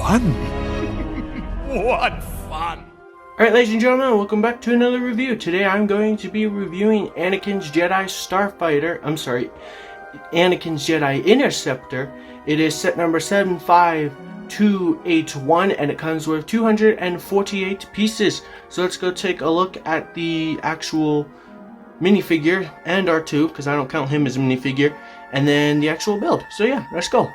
fun. What fun! Alright, ladies and gentlemen, welcome back to another review. Today I'm going to be reviewing Anakin's Jedi Interceptor. It is set number 75281 and it comes with 248 pieces. So let's go take a look at the actual minifigure and R2, because I don't count him as a minifigure, and then the actual build. So yeah, let's go.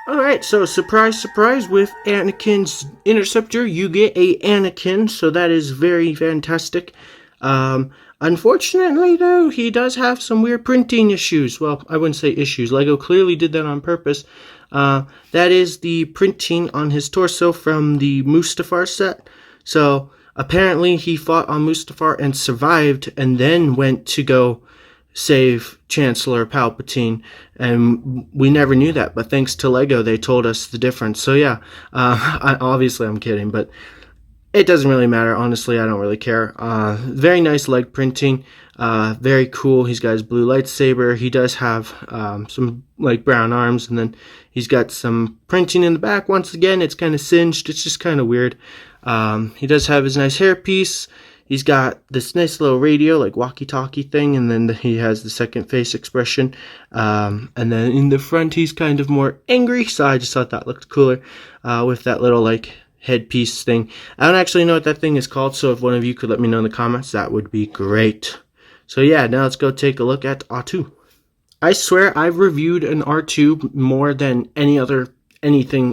Alright, so surprise, surprise, with Anakin's Interceptor, you get a Anakin, so that is very fantastic. Unfortunately, though, he does have some weird printing issues. Well, I wouldn't say issues. LEGO clearly did that on purpose. That is the printing on his torso from the Mustafar set. So, apparently he fought on Mustafar and survived, and then went to go save Chancellor Palpatine, and we never knew that, but thanks to LEGO they told us the difference. So yeah, obviously I'm kidding, but it doesn't really matter, honestly. I don't really care. Very nice leg printing, very cool. He's got his blue lightsaber. He does have some like brown arms, and then he's got some printing in the back. Once again, it's kind of singed. It's just kind of weird. He does have his nice hairpiece. He's got this nice little radio, like walkie-talkie thing, and then he has the second face expression. And then in the front, he's kind of more angry, so I just thought that looked cooler with that little, like, headpiece thing. I don't actually know what that thing is called, so if one of you could let me know in the comments, that would be great. So yeah, now let's go take a look at R2. I swear I've reviewed an R2 more than anything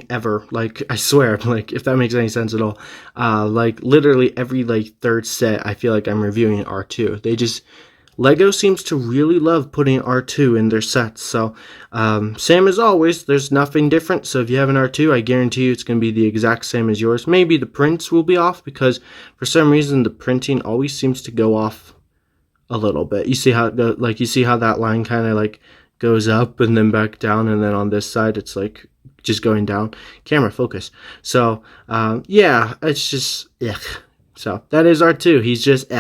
ever. Like, I swear, like, if that makes any sense at all. Like, literally every, like, third set, I feel like I'm reviewing an R2. LEGO seems to really love putting R2 in their sets. So, same as always, there's nothing different. So if you have an R2, I guarantee you it's going to be the exact same as yours. Maybe the prints will be off, because for some reason the printing always seems to go off a little bit. You see how it goes, like, you see how that line kind of, like, goes up and then back down, and then on this side it's, like, just going down. Camera focus. So yeah, it's just so that is R2. He's just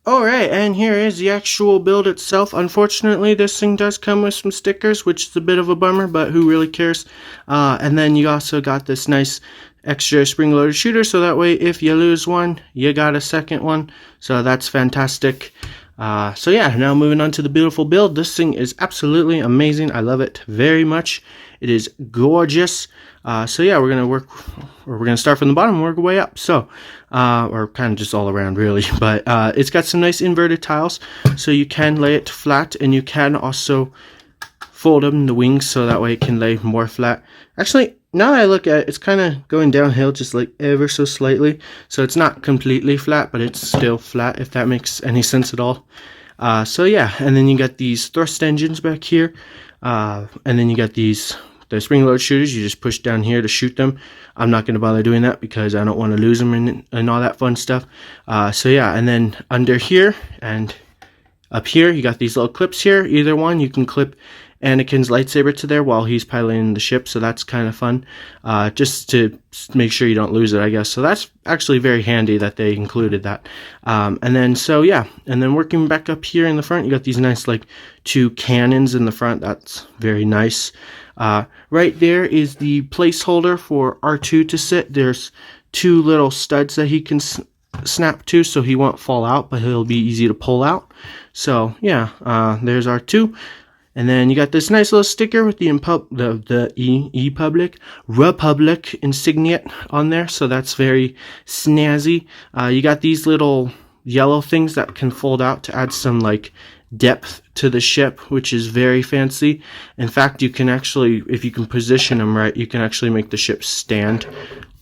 Alright, and here is the actual build itself. Unfortunately, this thing does come with some stickers, which is a bit of a bummer, but who really cares? And then you also got this nice extra spring-loaded shooter, so that way if you lose one, you got a second one. So that's fantastic. So yeah, now moving on to the beautiful build. This thing is absolutely amazing. I love it very much. It is gorgeous. So yeah, we're gonna start from the bottom and work our way up. So, or kind of just all around really, but it's got some nice inverted tiles, so you can lay it flat, and you can also fold them in the wings, so that way it can lay more flat. Actually, now that I look at it, it's kind of going downhill just like ever so slightly, so it's not completely flat, but it's still flat, if that makes any sense at all. So yeah, and then you got these thrust engines back here, and then you got the spring-loaded shooters. You just push down here to shoot them. I'm not going to bother doing that because I don't want to lose them and all that fun stuff. So yeah, and then under here and up here, you got these little clips here. Either one, you can clip Anakin's lightsaber to there while he's piloting the ship, so that's kind of fun, just to make sure you don't lose it, I guess. So that's actually very handy that they included that. And then, so yeah, and then working back up here in the front, you got these nice, like, two cannons in the front. That's very nice. Right there is the placeholder for R2 to sit. There's two little studs that he can snap to, so he won't fall out, but he'll be easy to pull out. So yeah, there's R2. And then you got this nice little sticker with the Republic insignia on there, so that's very snazzy. You got these little yellow things that can fold out to add some, like, depth to the ship, which is very fancy. In fact, you can actually, if you can position them right, you can actually make the ship stand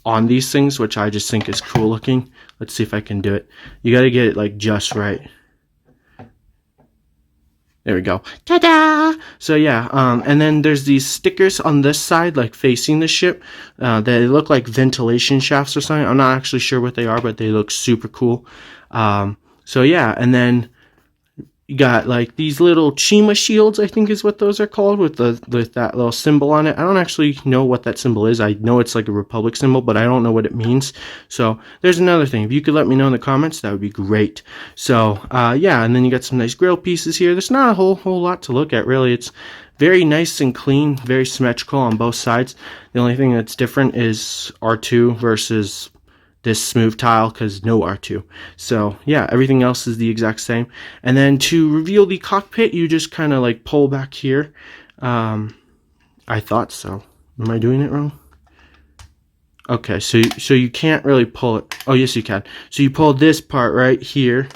on these things, which I just think is cool looking. Let's see if I can do it. You got to get it, like, just right. There we go. Ta-da! So yeah, and then there's these stickers on this side, like facing the ship. They look like ventilation shafts or something. I'm not actually sure what they are, but they look super cool. So yeah, and then you got, like, these little Chima shields, I think is what those are called, with that little symbol on it. I don't actually know what that symbol is. I know it's like a Republic symbol, but I don't know what it means. So there's another thing. If you could let me know in the comments, that would be great. So yeah, and then you got some nice grill pieces here. There's not a whole lot to look at, really. It's very nice and clean, very symmetrical on both sides. The only thing that's different is R2 versus this smooth tile, because no R2. So yeah, everything else is the exact same. And then to reveal the cockpit, you just kind of like pull back here. I thought so. Am I doing it wrong? Okay, so you can't really pull it. Oh, yes, you can. So you pull this part right here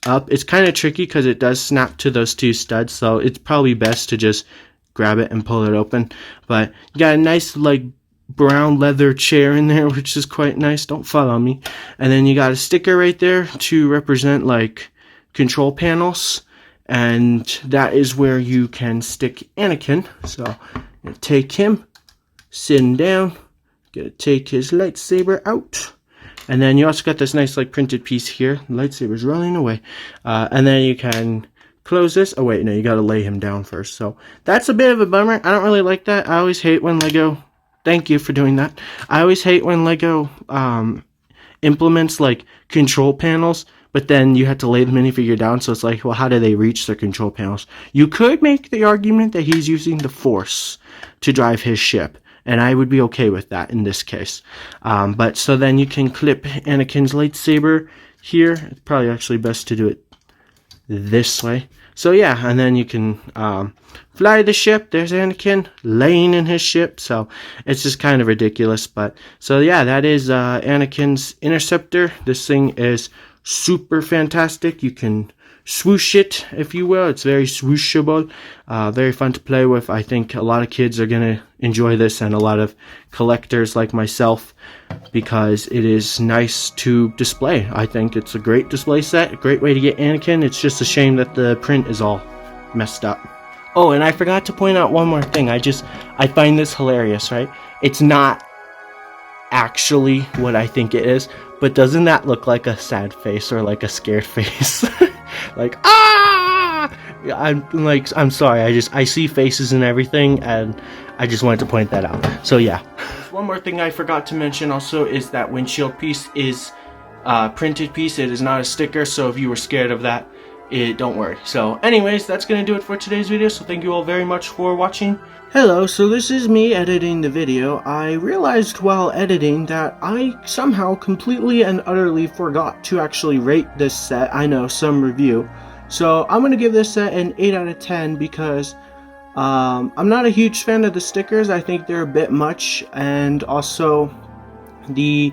up. It's kind of tricky because it does snap to those two studs, so it's probably best to just grab it and pull it open. But you got a nice like brown leather chair in there, which is quite nice. Don't fall on me. And then you got a sticker right there to represent like control panels, and that is where you can stick Anakin. So take him, sit him down, gonna take his lightsaber out. And then you also got this nice like printed piece here. The lightsaber's running away. And then you can close this. Oh wait, no, you gotta lay him down first. So that's a bit of a bummer. I don't really like that. I always hate when Lego, thank you for doing that. I always hate when Lego implements like control panels, but then you have to lay the minifigure down. So it's like, well, how do they reach their control panels? You could make the argument that he's using the Force to drive his ship, and I would be okay with that in this case. But so then you can clip Anakin's lightsaber here. It's probably actually best to do it this way. So yeah, and then you can fly the ship. There's Anakin laying in his ship. So it's just kind of ridiculous. But so yeah, that is Anakin's Interceptor. This thing is super fantastic. You can swoosh it, if you will. It's very swooshable, very fun to play with. I think a lot of kids are gonna enjoy this, and a lot of collectors like myself, because it is nice to display. I think it's a great display set, a great way to get Anakin. It's just a shame that the print is all messed up. Oh, and I forgot to point out one more thing. I find this hilarious, right? It's not actually what I think it is, but doesn't that look like a sad face or like a scared face? Like, ah! I'm sorry, I see faces and everything, and I just wanted to point that out. So yeah. One more thing I forgot to mention also is that windshield piece is a printed piece. It is not a sticker, so if you were scared of that, don't worry. So anyways, that's gonna do it for today's video, so thank you all very much for watching. Hello, so this is me editing the video. I realized while editing that I somehow completely and utterly forgot to actually rate this set. I know, some review. So I'm going to give this set an 8 out of 10 because I'm not a huge fan of the stickers. I think they're a bit much, and also the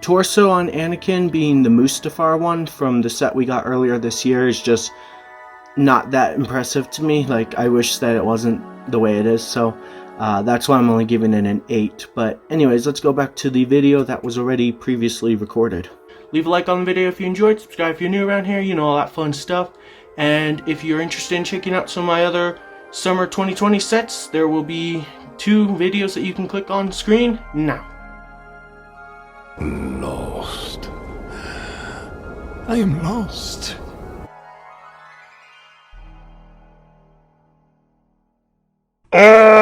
torso on Anakin being the Mustafar one from the set we got earlier this year is just not that impressive to me. Like, I wish that it wasn't the way it is, so that's why I'm only giving it an 8. But anyways, let's go back to the video that was already previously recorded. Leave a like on the video if you enjoyed, subscribe if you're new around here, you know, all that fun stuff. And if you're interested in checking out some of my other summer 2020 sets, there will be 2 videos that you can click on screen now. Lost. I am lost. Ah!